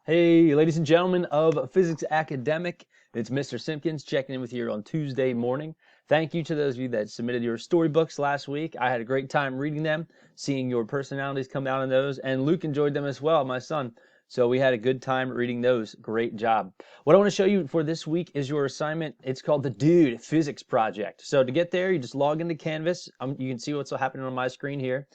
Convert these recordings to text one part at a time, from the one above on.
Hey, ladies and gentlemen of Physics Academic, it's Mr. Simpkins checking in with you on Tuesday morning. Thank you to those of you that submitted your storybooks last week. I had a great time reading them, seeing your personalities come out in those, and Luke enjoyed them as well, my son. So we had a good time reading those. Great job. What I want to show you for this week is your assignment. It's called the Dude Physics Project. So to get there, you just log into Canvas. You can see what's happening on my screen here.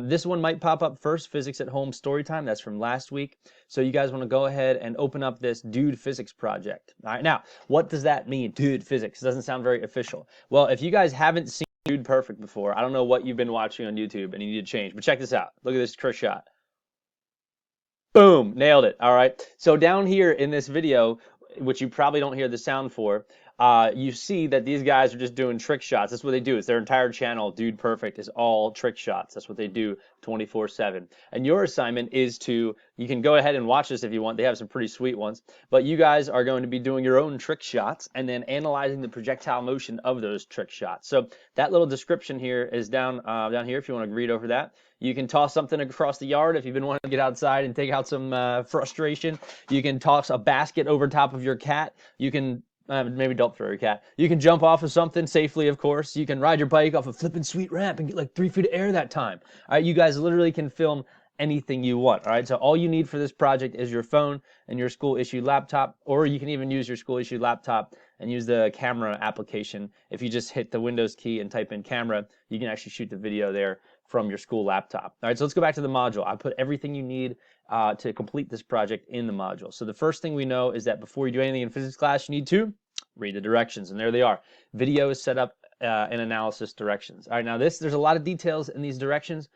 This one might pop up first, Physics at Home Storytime. That's from last week. So you guys want to go ahead and open up this Dude Physics project. All right, now, what does that mean, Dude Physics? It doesn't sound very official. Well, if you guys haven't seen Dude Perfect before, I don't know what you've been watching on YouTube and you need to change, but check this out. Look at this trick shot. Boom, nailed it. All right. So down here in this video, which you probably don't hear the sound for, you see that these guys are just doing trick shots. That's what they do. It's their entire channel, Dude Perfect, is all trick shots. That's what they do 24/7. And your assignment is you can go ahead and watch this if you want. They have some pretty sweet ones. But you guys are going to be doing your own trick shots and then analyzing the projectile motion of those trick shots. So that little description here is down here if you want to read over that. You can toss something across the yard if you've been wanting to get outside and take out some frustration. You can toss a basket over top of your cat. You can maybe don't throw your cat. You can jump off of something safely, of course. You can ride your bike off a flipping sweet ramp and get like 3 feet of air that time. All right, you guys literally can film anything you want. All right, so all you need for this project is your phone and your school issued laptop, or you can even use your school issued laptop and use the camera application. If you just hit the Windows key and type in camera, you can actually shoot the video there from your school laptop. All right, so let's go back to the module. I put everything you need to complete this project in the module. So the first thing we know is that before you do anything in physics class, you need to read the directions, and there they are. Video is set up in analysis directions. All right, now there's a lot of details in these directions,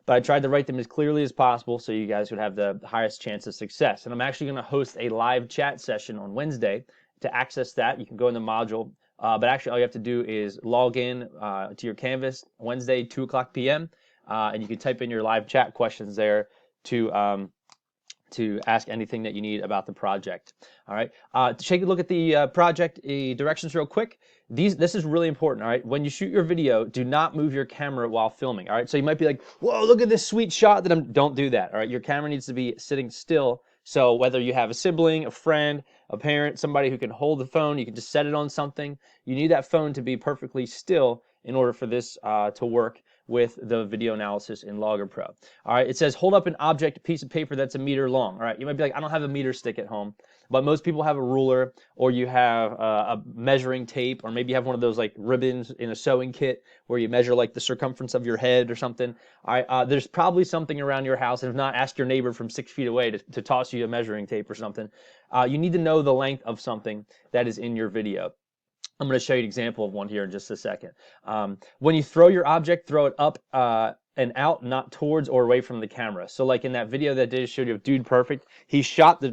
but I tried to write them as clearly as possible so you guys would have the highest chance of success. And I'm actually going to host a live chat session on Wednesday. To access that, you can go in the module, but actually all you have to do is log in to your Canvas Wednesday, 2 o'clock p.m., and you can type in your live chat questions there to ask anything that you need about the project. All right, take a look at the project directions real quick. This is really important. All right, when you shoot your video, do not move your camera while filming. All right, so you might be like, whoa, look at this sweet shot that don't do that. All right, your camera needs to be sitting still. So whether you have a sibling, a friend, a parent, somebody who can hold the phone, you can just set it on something. You need that phone to be perfectly still in order for this to work with the video analysis in LoggerPro. All right, it says hold up an object, piece of paper that's a meter long. All right, you might be like, I don't have a meter stick at home, but most people have a ruler, or you have a measuring tape, or maybe you have one of those like ribbons in a sewing kit where you measure like the circumference of your head or something. All right, there's probably something around your house, and if not, ask your neighbor from 6 feet away to toss you a measuring tape or something. You need to know the length of something that is in your video. I'm going to show you an example of one here in just a second. When you throw your object, throw it up and out, not towards or away from the camera. So like in that video that I showed you of Dude Perfect, he shot the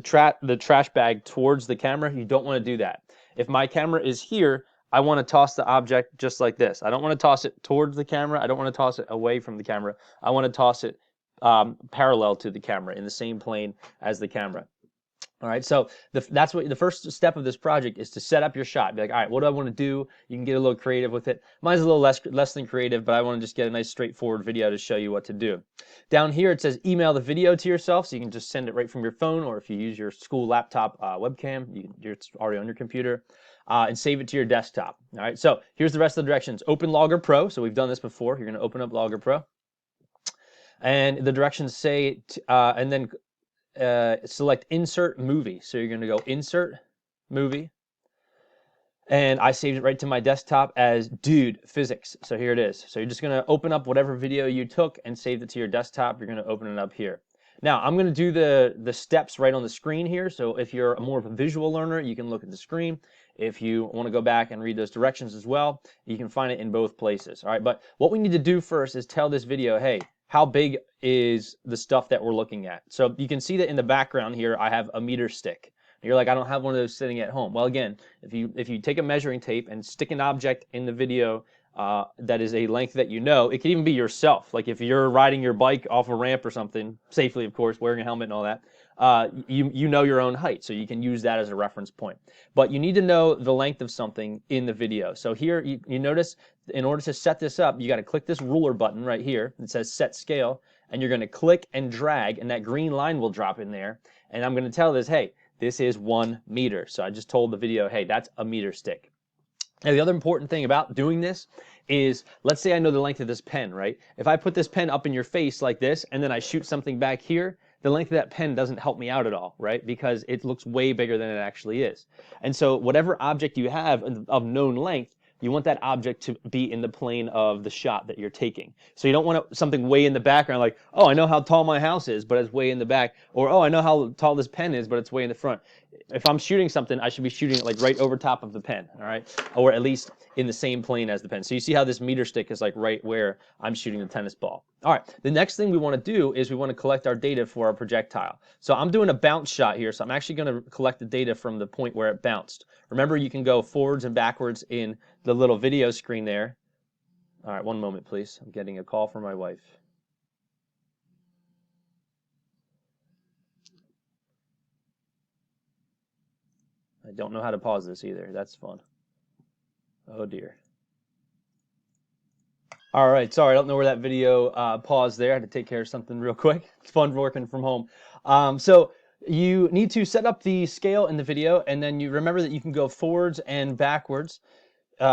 trash bag towards the camera. You don't want to do that. If my camera is here, I want to toss the object just like this. I don't want to toss it towards the camera. I don't want to toss it away from the camera. I want to toss it parallel to the camera in the same plane as the camera. All right, so that's what the first step of this project is, to set up your shot. Be like, all right, what do I want to do? You can get a little creative with it. Mine's a little less than creative, but I want to just get a nice straightforward video to show you what to do. Down here it says email the video to yourself, so you can just send it right from your phone, or if you use your school laptop webcam, it's already on your computer, and save it to your desktop. All right, so here's the rest of the directions. Open LoggerPro. So we've done this before. You're going to open up LoggerPro, and the directions say, and then select insert movie. So you're going to go insert movie, and I saved it right to my desktop as Dude Physics. So here it is. So you're just going to open up whatever video you took and save it to your desktop. You're going to open it up here. Now I'm going to do the steps right on the screen here. So if you're more of a visual learner, you can look at the screen. If you want to go back and read those directions as well, you can find it in both places. All right, but what we need to do first is tell this video, hey, how big is the stuff that we're looking at? So you can see that in the background here, I have a meter stick. And you're like, I don't have one of those sitting at home. Well, again, if you take a measuring tape and stick an object in the video that is a length that you know, it could even be yourself. Like if you're riding your bike off a ramp or something, safely, of course, wearing a helmet and all that, you know your own height, so you can use that as a reference point. But you need to know the length of something in the video. So here you notice, in order to set this up, you got to click this ruler button right here. It says set scale, and you're going to click and drag, and that green line will drop in there. And I'm going to tell this, hey, this is 1 meter. So I just told the video, hey, that's a meter stick. Now, the other important thing about doing this is, let's say I know the length of this pen, right? If I put this pen up in your face like this, and then I shoot something back here, the length of that pen doesn't help me out at all, right? Because it looks way bigger than it actually is. And so whatever object you have of known length, you want that object to be in the plane of the shot that you're taking. So you don't want something way in the background like, oh, I know how tall my house is, but it's way in the back. Or, oh, I know how tall this pen is, but it's way in the front. If I'm shooting something, I should be shooting it like right over top of the pen, all right? Or at least in the same plane as the pen. So you see how this meter stick is like right where I'm shooting the tennis ball. All right, the next thing we want to do is we want to collect our data for our projectile. So I'm doing a bounce shot here, so I'm actually going to collect the data from the point where it bounced. Remember, you can go forwards and backwards in the little video screen there. All right, one moment, please. I'm getting a call from my wife. I don't know how to pause this either. That's fun. Oh, dear. All right, sorry, I don't know where that video paused there. I had to take care of something real quick. It's fun working from home. So you need to set up the scale in the video, and then you remember that you can go forwards and backwards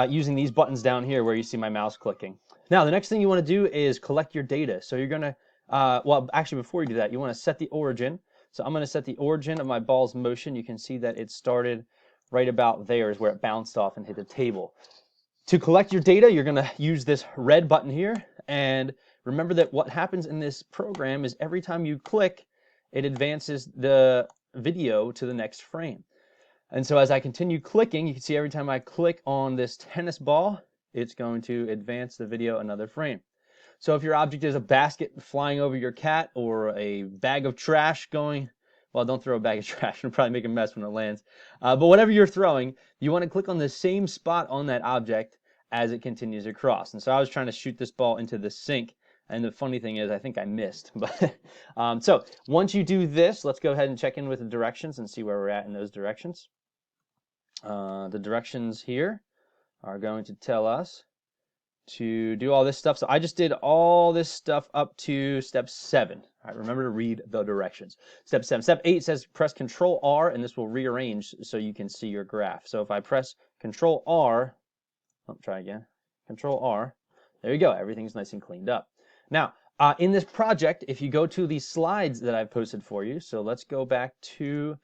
using these buttons down here where you see my mouse clicking. Now, the next thing you want to do is collect your data. So you're going to, well, actually, before you do that, you want to set the origin. So I'm going to set the origin of my ball's motion. You can see that it started right about there is where it bounced off and hit the table. To collect your data, you're going to use this red button here. And remember that what happens in this program is every time you click, it advances the video to the next frame. And so as I continue clicking, you can see every time I click on this tennis ball, it's going to advance the video another frame. So if your object is a basket flying over your cat or a bag of trash going, well, don't throw a bag of trash. It'll probably make a mess when it lands. But whatever you're throwing, you want to click on the same spot on that object as it continues across. And so I was trying to shoot this ball into the sink. And the funny thing is, I think I missed. But so once you do this, let's go ahead and check in with the directions and see where we're at in those directions. The directions here are going to tell us to do all this stuff. So I just did all this stuff up to step 7. All right, remember to read the directions. Step 7. Step 8 says press Control R, and this will rearrange so you can see your graph. So if I press Control R, try again. Control R. There you go. Everything's nice and cleaned up. Now, in this project, if you go to the slides that I've posted for you, so let's go back to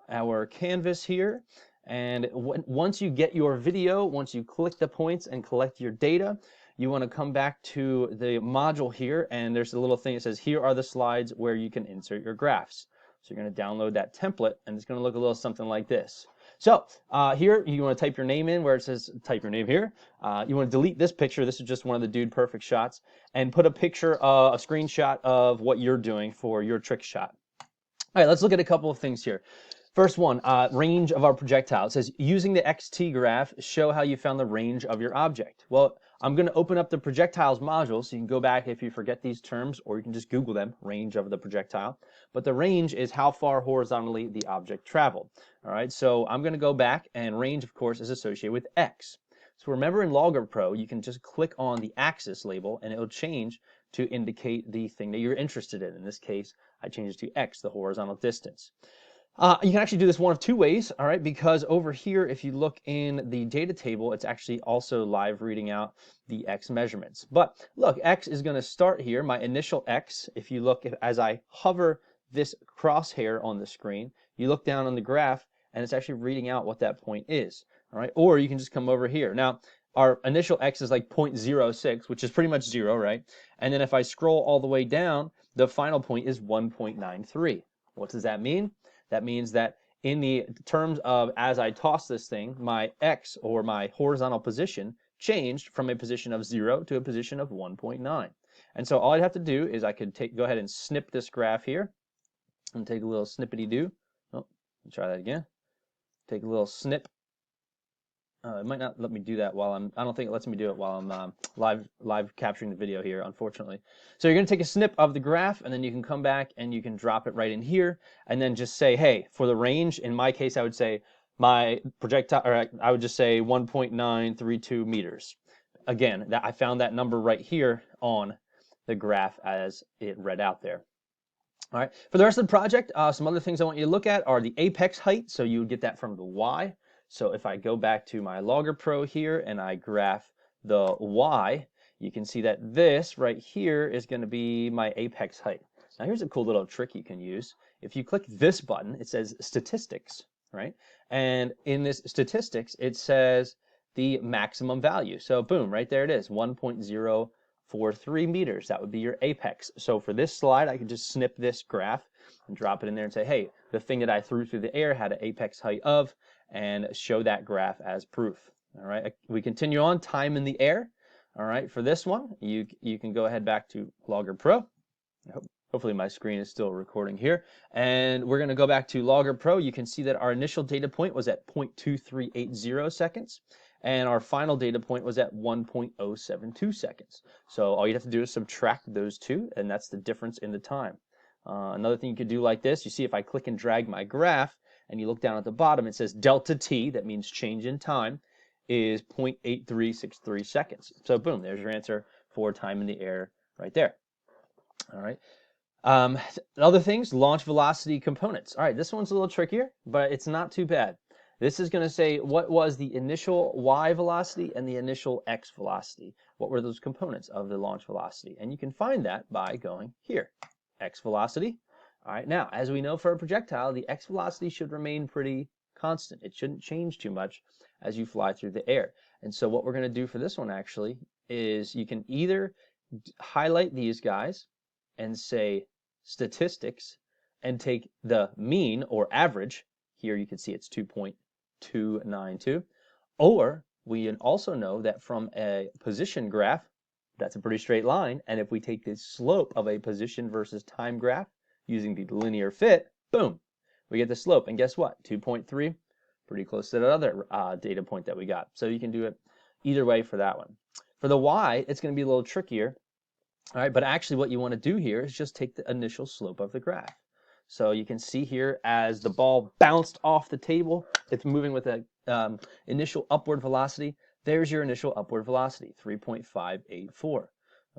our canvas here. And once you get your video, once you click the points and collect your data, you want to come back to the module here, and there's a little thing that says, here are the slides where you can insert your graphs. So you're going to download that template, and it's going to look a little something like this. So here, you want to type your name in where it says type your name here. You want to delete this picture. This is just one of the Dude Perfect shots, and put a picture, a screenshot of what you're doing for your trick shot. All right, let's look at a couple of things here. First one, range of our projectile. It says, using the XT graph, show how you found the range of your object. Well, I'm going to open up the projectiles module, so you can go back if you forget these terms, or you can just Google them, range of the projectile. But the range is how far horizontally the object traveled. All right, so I'm going to go back, and range, of course, is associated with X. So remember in LoggerPro, you can just click on the axis label, and it'll change to indicate the thing that you're interested in. In this case, I changed it to X, the horizontal distance. You can actually do this one of two ways, all right, because over here, if you look in the data table, it's actually also live reading out the X measurements. But look, X is going to start here, my initial X. If you look, as I hover this crosshair on the screen, you look down on the graph, and it's actually reading out what that point is, all right? Or you can just come over here. Now, our initial X is like 0.06, which is pretty much 0, right? And then if I scroll all the way down, the final point is 1.93. What does that mean? That means that in the terms of as I toss this thing, my X, or my horizontal position, changed from a position of 0 to a position of 1.9. And so all I'd have to do is I could go ahead and snip this graph here and take a little snippety-do. Oh, try that again. Take a little snip. It might not let me do that while I don't think it lets me do it while I'm live capturing the video here, unfortunately. So you're going to take a snip of the graph, and then you can come back and you can drop it right in here, and then just say, hey, for the range, in my case, I would say my projectile, or I would just say 1.932 meters. Again, I found that number right here on the graph as it read out there. All right, for the rest of the project, some other things I want you to look at are the apex height. So you would get that from the Y. So if I go back to my LoggerPro here and I graph the Y, you can see that this right here is going to be my apex height. Now here's a cool little trick you can use. If you click this button, it says statistics, right? And in this statistics, it says the maximum value. So boom, right there it is, 1.043 meters. That would be your apex. So for this slide, I could just snip this graph and drop it in there and say, hey, the thing that I threw through the air had an apex height of, and show that graph as proof. All right, we continue on, time in the air. All right, for this one, you can go ahead back to LoggerPro. Hopefully my screen is still recording here. And we're going to go back to LoggerPro. You can see that our initial data point was at 0.2380 seconds. And our final data point was at 1.072 seconds. So all you have to do is subtract those two, and that's the difference in the time. Another thing you could do like this, you see if I click and drag my graph, and you look down at the bottom, it says delta t, that means change in time, is 0.8363 seconds. So boom, there's your answer for time in the air right there. All right. Other things, launch velocity components. All right, this one's a little trickier, but it's not too bad. This is going to say what was the initial y velocity and the initial x velocity. What were those components of the launch velocity? And you can find that by going here, x velocity. All right, now, as we know for a projectile, the x velocity should remain pretty constant. It shouldn't change too much as you fly through the air. And so what we're going to do for this one actually is you can either highlight these guys and say statistics and take the mean or average. Here you can see it's 2.292. Or we also know that from a position graph, that's a pretty straight line. And if we take the slope of a position versus time graph using the linear fit, boom, we get the slope. And guess what? 2.3, pretty close to that other data point that we got. So you can do it either way for that one. For the y, it's going to be a little trickier. All right, but actually what you want to do here is just take the initial slope of the graph. So you can see here as the ball bounced off the table, it's moving with an initial upward velocity. There's your initial upward velocity, 3.584.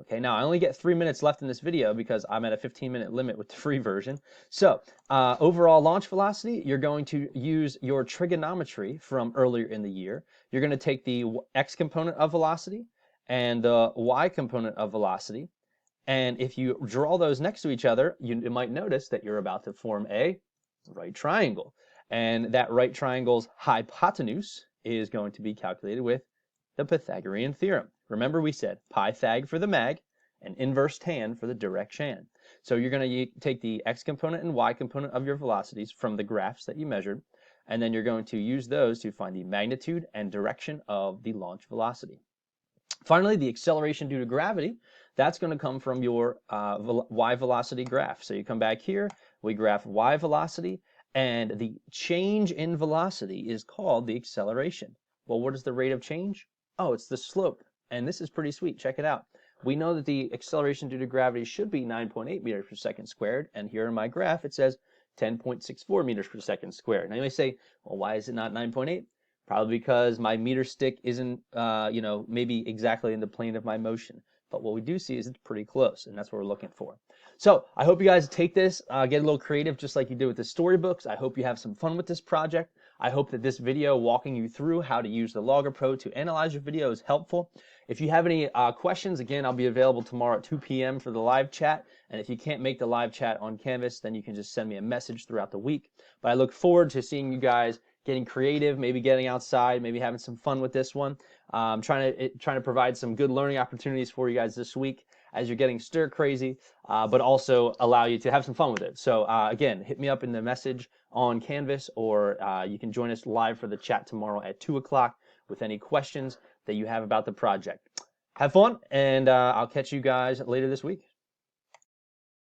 Okay, now I only get 3 minutes left in this video because I'm at a 15-minute limit with the free version. So overall launch velocity, you're going to use your trigonometry from earlier in the year. You're going to take the x component of velocity and the y component of velocity. And if you draw those next to each other, you might notice that you're about to form a right triangle. And that right triangle's hypotenuse is going to be calculated with the Pythagorean theorem. Remember we said Pythag for the mag and inverse tan for the direct shan. So you're going to take the x component and y component of your velocities from the graphs that you measured, and then you're going to use those to find the magnitude and direction of the launch velocity. Finally, the acceleration due to gravity, that's going to come from your y velocity graph. So you come back here, we graph y velocity, and the change in velocity is called the acceleration. Well, what is the rate of change? Oh, it's the slope. And this is pretty sweet. Check it out. We know that the acceleration due to gravity should be 9.8 meters per second squared. And here in my graph, it says 10.64 meters per second squared. Now you may say, well, why is it not 9.8? Probably because my meter stick isn't, maybe exactly in the plane of my motion. But what we do see is it's pretty close, and that's what we're looking for. So I hope you guys take this, get a little creative just like you did with the storybooks. I hope you have some fun with this project. I hope that this video walking you through how to use the LoggerPro to analyze your video is helpful. If you have any questions, again, I'll be available tomorrow at 2 p.m. for the live chat. And if you can't make the live chat on Canvas, then you can just send me a message throughout the week. But I look forward to seeing you guys getting creative, maybe getting outside, maybe having some fun with this one. Trying to provide some good learning opportunities for you guys this week as you're getting stir crazy, but also allow you to have some fun with it. So again, hit me up in the message on Canvas, or you can join us live for the chat tomorrow at 2 o'clock with any questions that you have about the project. Have fun, and I'll catch you guys later this week.